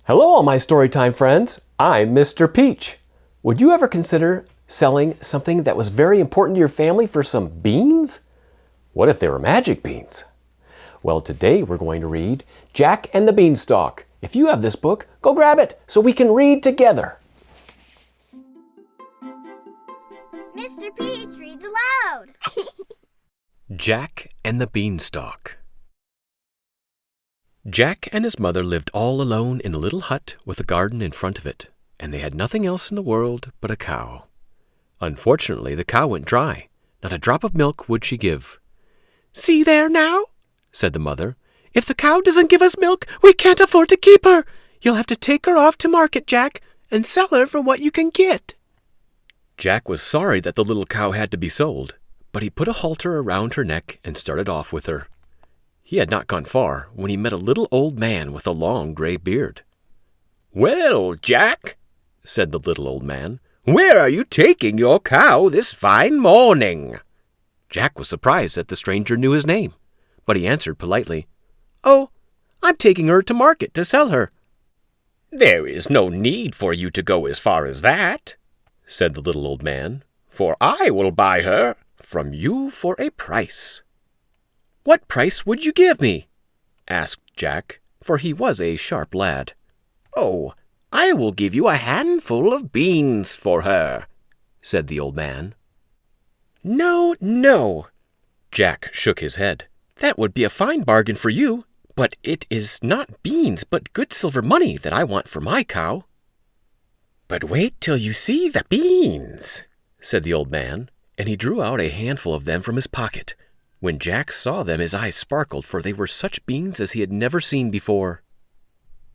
Hello, all my Storytime friends. I'm Mr. Peach. Would you ever consider selling something that was very important to your family for some beans? What if they were magic beans? Well, today we're going to read Jack and the Beanstalk. If you have this book, go grab it so we can read together. Mr. Peach reads aloud. Jack and the Beanstalk. Jack and his mother lived all alone in a little hut with a garden in front of it, and they had nothing else in the world but a cow. Unfortunately, the cow went dry. Not a drop of milk would she give. "See there now," said the mother. "If the cow doesn't give us milk, we can't afford to keep her. You'll have to take her off to market, Jack, and sell her for what you can get." Jack was sorry that the little cow had to be sold, but he put a halter around her neck and started off with her. He had not gone far when he met a little old man with a long gray beard. "Well, Jack," said the little old man, "where are you taking your cow this fine morning?" Jack was surprised that the stranger knew his name, but he answered politely, "Oh, I'm taking her to market to sell her." "There is no need for you to go as far as that," said the little old man, "for I will buy her from you for a price." "What price would you give me?" asked Jack, for he was a sharp lad. "Oh, I will give you a handful of beans for her," said the old man. "No, no," Jack shook his head. "That would be a fine bargain for you, but it is not beans but good silver money that I want for my cow." "But wait till you see the beans," said the old man, and he drew out a handful of them from his pocket. When Jack saw them, his eyes sparkled, for they were such beans as he had never seen before.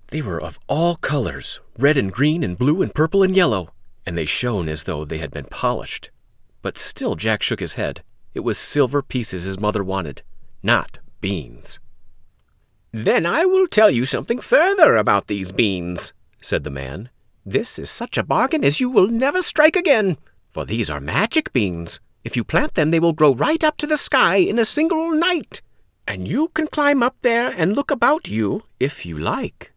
They were of all colors, red and green and blue and purple and yellow, and they shone as though they had been polished. But still Jack shook his head. It was silver pieces his mother wanted, not beans. "Then I will tell you something further about these beans," said the man. "This is such a bargain as you will never strike again, for these are magic beans. If you plant them, they will grow right up to the sky in a single night, and you can climb up there and look about you if you like."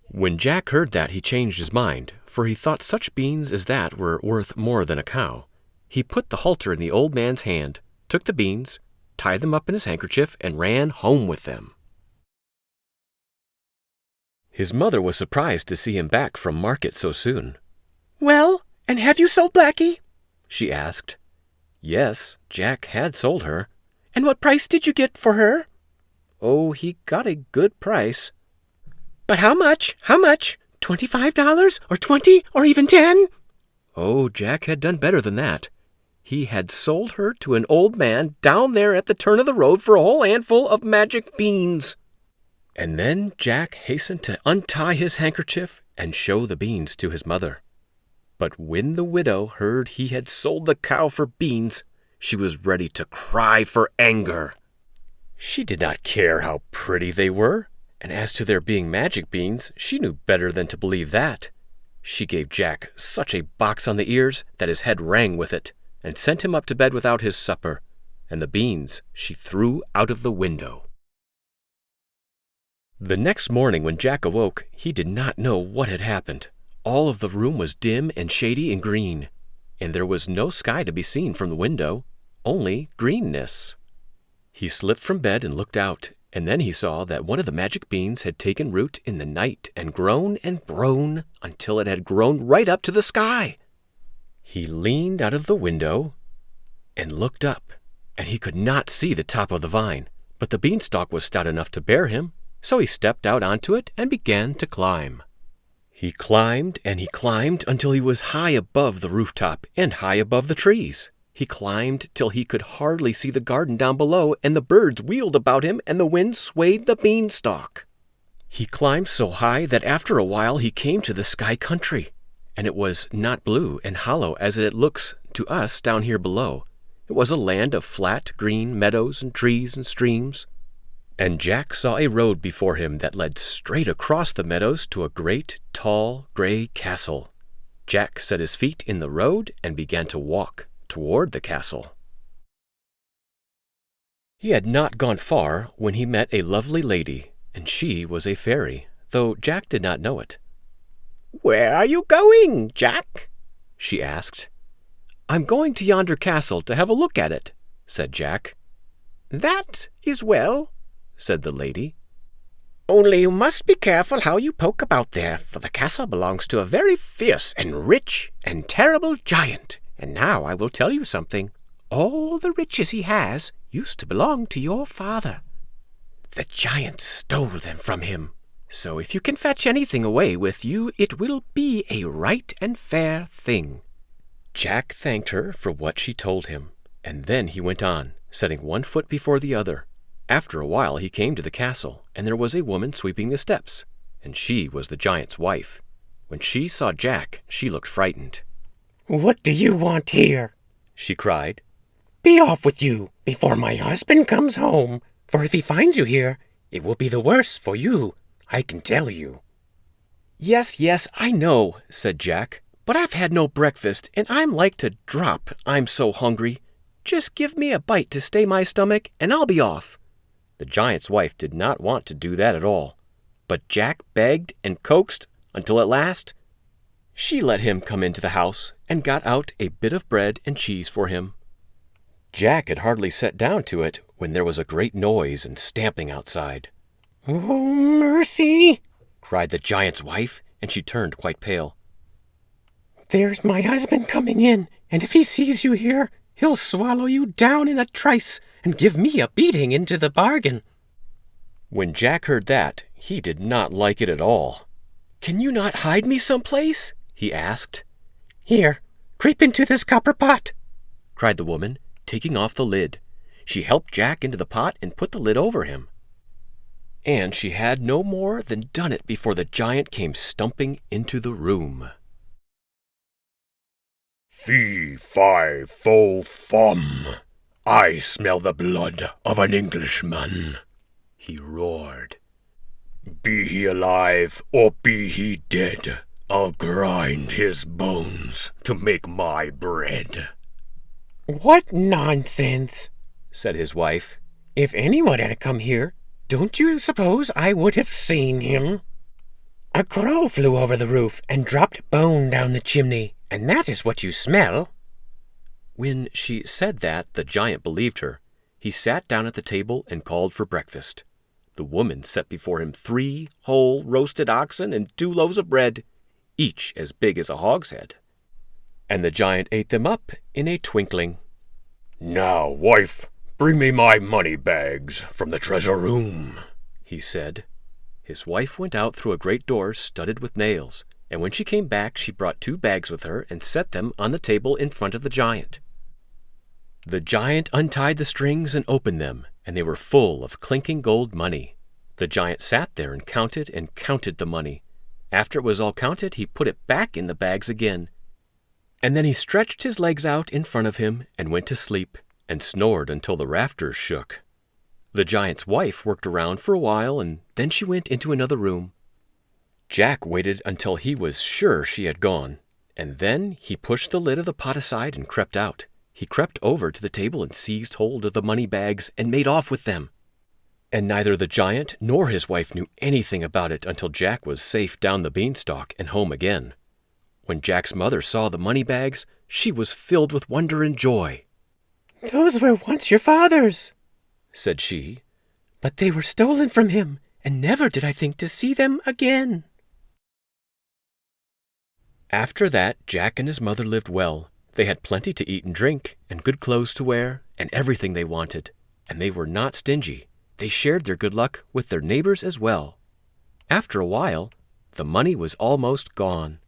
When Jack heard that, he changed his mind, for he thought such beans as that were worth more than a cow. He put the halter in the old man's hand, took the beans, tied them up in his handkerchief, and ran home with them. His mother was surprised to see him back from market so soon. "Well, and have you sold Blackie?" she asked. Yes, Jack had sold her. "And what price did you get for her?" "Oh, he got a good price." "But how much? How much? $25 or 20 or even 10? Oh, Jack had done better than that. He had sold her to an old man down there at the turn of the road for a whole handful of magic beans. And then Jack hastened to untie his handkerchief and show the beans to his mother. But when the widow heard he had sold the cow for beans, she was ready to cry for anger. She did not care how pretty they were, and as to their being magic beans, she knew better than to believe that. She gave Jack such a box on the ears that his head rang with it, and sent him up to bed without his supper, and the beans she threw out of the window. The next morning when Jack awoke, he did not know what had happened. All of the room was dim and shady and green, and there was no sky to be seen from the window, only greenness. He slipped from bed and looked out, and then he saw that one of the magic beans had taken root in the night and grown until it had grown right up to the sky. He leaned out of the window and looked up, and he could not see the top of the vine, but the beanstalk was stout enough to bear him, so he stepped out onto it and began to climb. He climbed and he climbed until he was high above the rooftop and high above the trees. He climbed till he could hardly see the garden down below, and the birds wheeled about him and the wind swayed the beanstalk. He climbed so high that after a while he came to the sky country, and it was not blue and hollow as it looks to us down here below. It was a land of flat, green meadows and trees and streams. And Jack saw a road before him that led straight across the meadows to a great, tall, gray castle. Jack set his feet in the road and began to walk toward the castle. He had not gone far when he met a lovely lady, and she was a fairy, though Jack did not know it. "Where are you going, Jack?" she asked. "I'm going to yonder castle to have a look at it," said Jack. "That is well," said the lady. "Only you must be careful how you poke about there, for the castle belongs to a very fierce and rich and terrible giant. And now I will tell you something. All the riches he has used to belong to your father. The giant stole them from him. So if you can fetch anything away with you, it will be a right and fair thing." Jack thanked her for what she told him, and then he went on, setting one foot before the other. After a while he came to the castle, and there was a woman sweeping the steps, and she was the giant's wife. When she saw Jack, she looked frightened. "What do you want here?" she cried. "Be off with you before my husband comes home, for if he finds you here, it will be the worse for you, I can tell you." Yes, I know," said Jack, "but I've had no breakfast, and I'm like to drop, I'm so hungry. Just give me a bite to stay my stomach, and I'll be off." The giant's wife did not want to do that at all, but Jack begged and coaxed until at last she let him come into the house and got out a bit of bread and cheese for him. Jack had hardly sat down to it when there was a great noise and stamping outside. "Oh, mercy!" cried the giant's wife, and she turned quite pale. "There's my husband coming in, and if he sees you here, he'll swallow you down in a trice and give me a beating into the bargain." When Jack heard that, he did not like it at all. "Can you not hide me someplace?" he asked. "Here, creep into this copper pot," cried the woman, taking off the lid. She helped Jack into the pot and put the lid over him. And she had no more than done it before the giant came stumping into the room. "Fee, fi, fo, fum! I smell the blood of an Englishman," he roared. "Be he alive or be he dead, I'll grind his bones to make my bread." "What nonsense!" said his wife. "If anyone had come here, don't you suppose I would have seen him? A crow flew over the roof and dropped bone down the chimney, and that is what you smell." When she said that, the giant believed her. He sat down at the table and called for breakfast. The woman set before him 3 whole roasted oxen and 2 loaves of bread, each as big as a hogshead. And the giant ate them up in a twinkling. "Now, wife, bring me my money bags from the treasure room," he said. His wife went out through a great door studded with nails, and when she came back she brought 2 bags with her and set them on the table in front of the giant. The giant untied the strings and opened them, and they were full of clinking gold money. The giant sat there and counted the money. After it was all counted, he put it back in the bags again. And then he stretched his legs out in front of him and went to sleep and snored until the rafters shook. The giant's wife worked around for a while, and then she went into another room. Jack waited until he was sure she had gone, and then he pushed the lid of the pot aside and crept out. He crept over to the table and seized hold of the money bags and made off with them. And neither the giant nor his wife knew anything about it until Jack was safe down the beanstalk and home again. When Jack's mother saw the money bags, she was filled with wonder and joy. "Those were once your father's," said she, "but they were stolen from him, and never did I think to see them again." After that, Jack and his mother lived well. They had plenty to eat and drink, and good clothes to wear, and everything they wanted. And they were not stingy. They shared their good luck with their neighbors as well. After a while, the money was almost gone.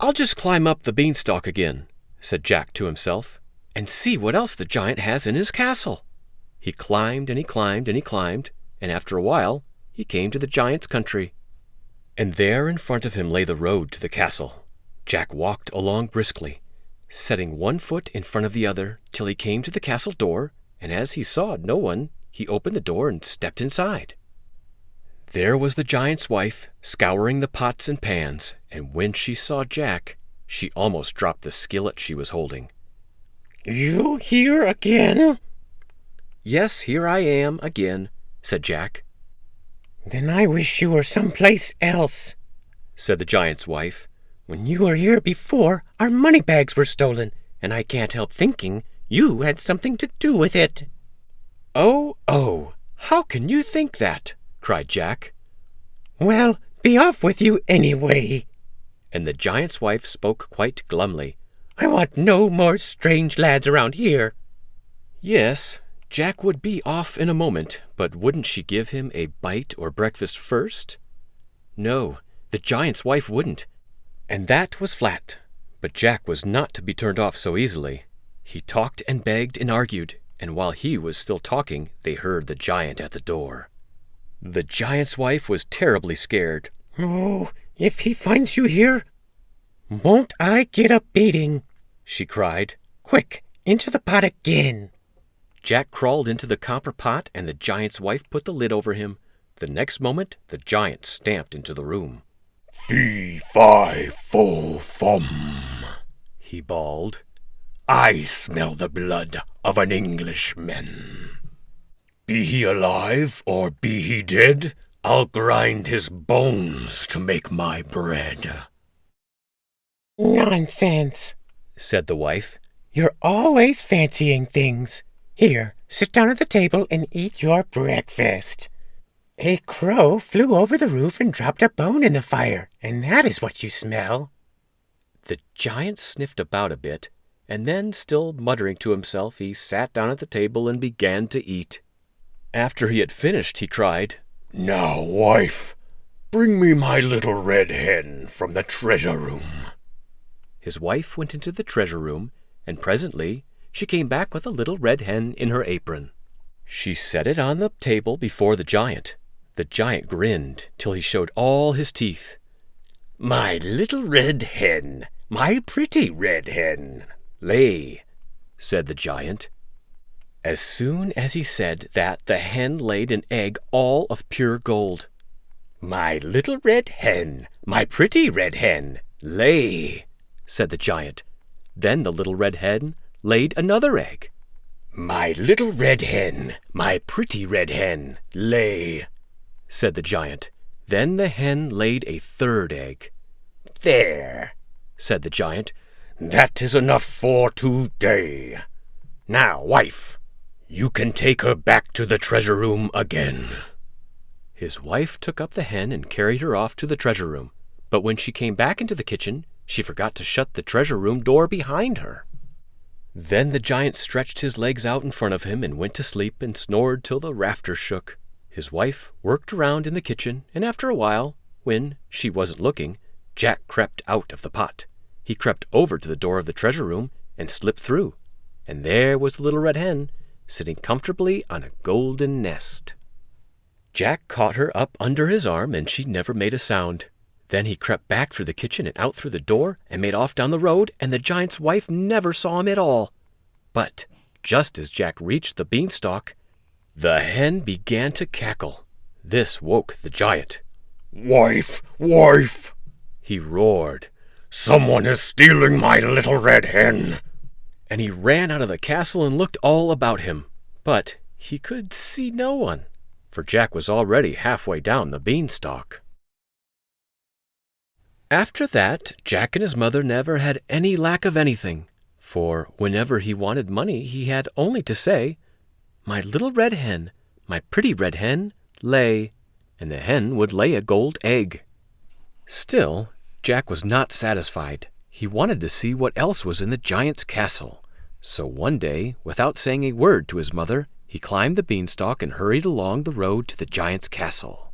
"I'll just climb up the beanstalk again," said Jack to himself, "and see what else the giant has in his castle." He climbed and he climbed and he climbed, and after a while he came to the giant's country. And there in front of him lay the road to the castle. Jack walked along briskly, setting one foot in front of the other till he came to the castle door, and as he saw no one, he opened the door and stepped inside. There was the giant's wife, scouring the pots and pans, and when she saw Jack, she almost dropped the skillet she was holding. "You here again?" "Yes, here I am again," said Jack. "Then I wish you were someplace else," said the giant's wife. When you were here before, our money bags were stolen, and I can't help thinking you had something to do with it." Oh, how can you think that?" cried Jack. "Well, be off with you anyway." And the giant's wife spoke quite glumly. "I want no more strange lads around here." Yes, Jack would be off in a moment, but wouldn't she give him a bite or breakfast first? No, the giant's wife wouldn't. And that was flat. But Jack was not to be turned off so easily. He talked and begged and argued, and while he was still talking, they heard the giant at the door. The giant's wife was terribly scared. "Oh, if he finds you here, won't I get a beating?" she cried. "Quick, into the pot again." Jack crawled into the copper pot, and the giant's wife put the lid over him. The next moment, the giant stamped into the room. "Fee, fi, fo, fum," He bawled. "I smell the blood of an Englishman. Be he alive or be he dead, I'll grind his bones to make my bread." "Nonsense," said the wife. "You're always fancying things. Here, sit down at the table and eat your breakfast. A crow flew over the roof and dropped a bone in the fire, and that is what you smell." The giant sniffed about a bit, and then, still muttering to himself, he sat down at the table and began to eat. After he had finished, he cried, "Now, wife, bring me my little red hen from the treasure room." His wife went into the treasure room, and presently she came back with a little red hen in her apron. She set it on the table before the giant. The giant grinned till he showed all his teeth. "My little red hen, my pretty red hen, "Lay," said the giant. As soon as he said that, the hen laid an egg all of pure gold. "My little red hen, my pretty red hen, "Lay," said the giant. Then the little red hen laid another egg. "My little red hen, my pretty red hen, lay," said the giant. Then the hen laid a third egg. "There," said the giant. "that is enough for today. Now, wife, you can take her back to the treasure room again." His wife took up the hen and carried her off to the treasure room. But when she came back into the kitchen, she forgot to shut the treasure room door behind her. Then the giant stretched his legs out in front of him and went to sleep and snored till the rafters shook. His wife worked around in the kitchen, and after a while, when she wasn't looking, Jack crept out of the pot. He crept over to the door of the treasure room and slipped through, and there was the little red hen, sitting comfortably on a golden nest. Jack caught her up under his arm, and she never made a sound. Then he crept back through the kitchen and out through the door and made off down the road, and the giant's wife never saw him at all. But just as Jack reached the beanstalk, the hen began to cackle. This woke the giant. "Wife, wife," he roared. "Someone is stealing my little red hen." And he ran out of the castle and looked all about him. But he could see no one, for Jack was already halfway down the beanstalk. After that, Jack and his mother never had any lack of anything, for whenever he wanted money, he had only to say, "My little red hen, my pretty red hen, lay," and the hen would lay a gold egg. Still, Jack was not satisfied. He wanted to see what else was in the giant's castle. So one day, without saying a word to his mother, he climbed the beanstalk and hurried along the road to the giant's castle.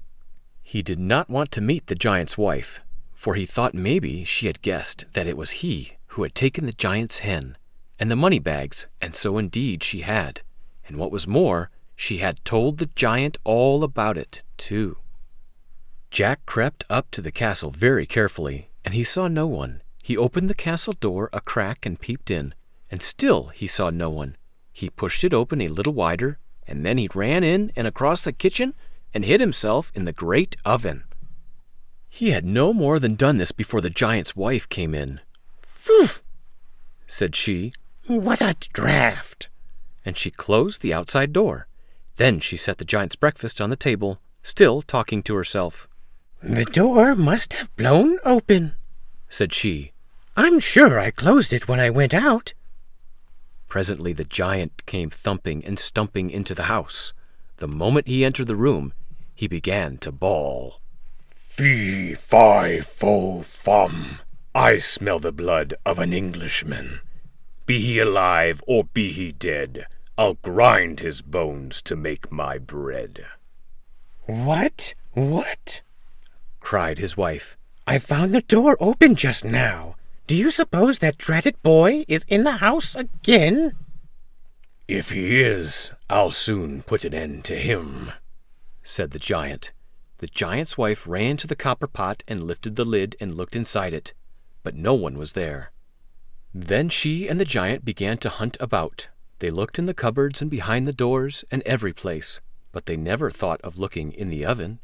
He did not want to meet the giant's wife, for he thought maybe she had guessed that it was he who had taken the giant's hen and the money bags, and so indeed she had. And what was more, she had told the giant all about it, too. Jack crept up to the castle very carefully, and he saw no one. He opened the castle door a crack and peeped in, and still he saw no one. He pushed it open a little wider, and then he ran in and across the kitchen and hid himself in the great oven. He had no more than done this before the giant's wife came in. "Phew," said she, "what a draught!" and she closed the outside door. Then she set the giant's breakfast on the table, still talking to herself. "The door must have blown open," said she. I'm sure I closed it when I went out. Presently the giant came thumping and stumping into the house. The moment he entered the room, he began to bawl. Fee, fi, fo, fum. I smell the blood of an Englishman. Be he alive or be he dead, I'll grind his bones to make my bread. What? What? Cried his wife. I found the door open just now. Do you suppose that dratted boy is in the house again? If he is, I'll soon put an end to him, said the giant. The giant's wife ran to the copper pot and lifted the lid and looked inside it, but no one was there. Then she and the giant began to hunt about. They looked in the cupboards and behind the doors and every place, but they never thought of looking in the oven.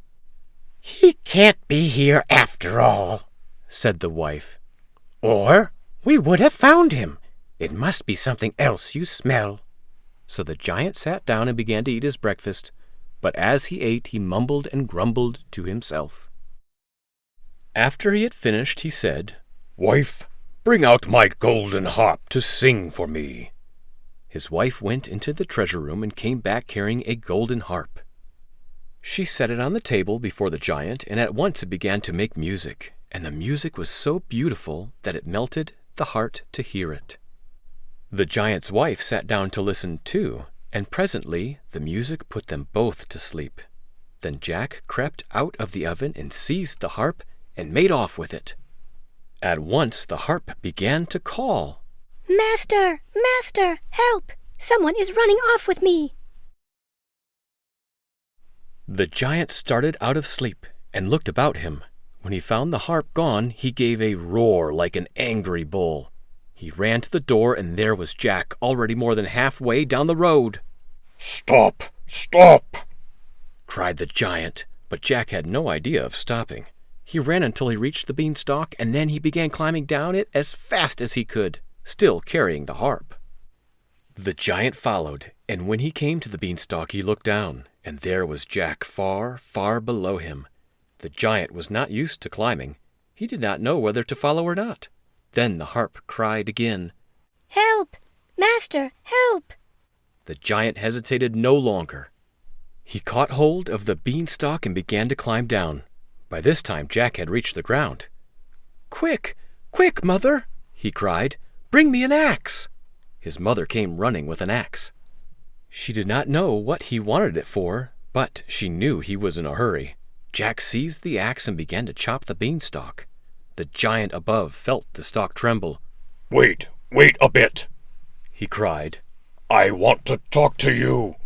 He can't be here after all, said the wife. Or we would have found him. It must be something else you smell. So the giant sat down and began to eat his breakfast, but as he ate he mumbled and grumbled to himself. After he had finished, he said, Wife, bring out my golden harp to sing for me. His wife went into the treasure room and came back carrying a golden harp. She set it on the table before the giant, and at once it began to make music, and the music was so beautiful that it melted the heart to hear it. The giant's wife sat down to listen too, and presently the music put them both to sleep. Then Jack crept out of the oven and seized the harp and made off with it. At once the harp began to call. Master! Master! Help! Someone is running off with me! The giant started out of sleep and looked about him. When he found the harp gone, he gave a roar like an angry bull. He ran to the door, and there was Jack already more than halfway down the road. Stop! Stop! Cried the giant, but Jack had no idea of stopping. He ran until he reached the beanstalk, and then he began climbing down it as fast as he could, still carrying the harp. The giant followed, and when he came to the beanstalk he looked down, and there was Jack far, far below him. The giant was not used to climbing. He did not know whether to follow or not. Then the harp cried again. Help! Master, help! The giant hesitated no longer. He caught hold of the beanstalk and began to climb down. By this time Jack had reached the ground. Quick, quick, mother, he cried. Bring me an axe. His mother came running with an axe. She did not know what he wanted it for, but she knew he was in a hurry. Jack seized the axe and began to chop the beanstalk. The giant above felt the stalk tremble. Wait a bit, he cried. I want to talk to you.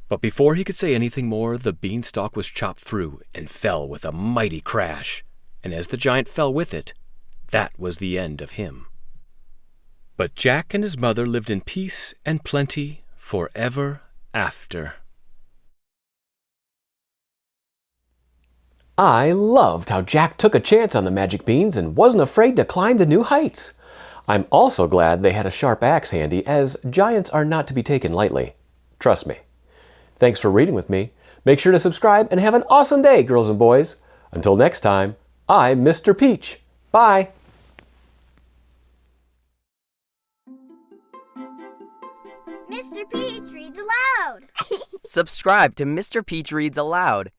But before he could say anything more, the beanstalk was chopped through and fell with a mighty crash. And as the giant fell with it, that was the end of him. But Jack and his mother lived in peace and plenty forever after. I loved how Jack took a chance on the magic beans and wasn't afraid to climb to new heights. I'm also glad they had a sharp axe handy, as giants are not to be taken lightly. Trust me. Thanks for reading with me. Make sure to subscribe and have an awesome day, girls and boys. Until next time, I'm Mr. Peach. Bye. Mr. Peach reads aloud. Subscribe to Mr. Peach Reads Aloud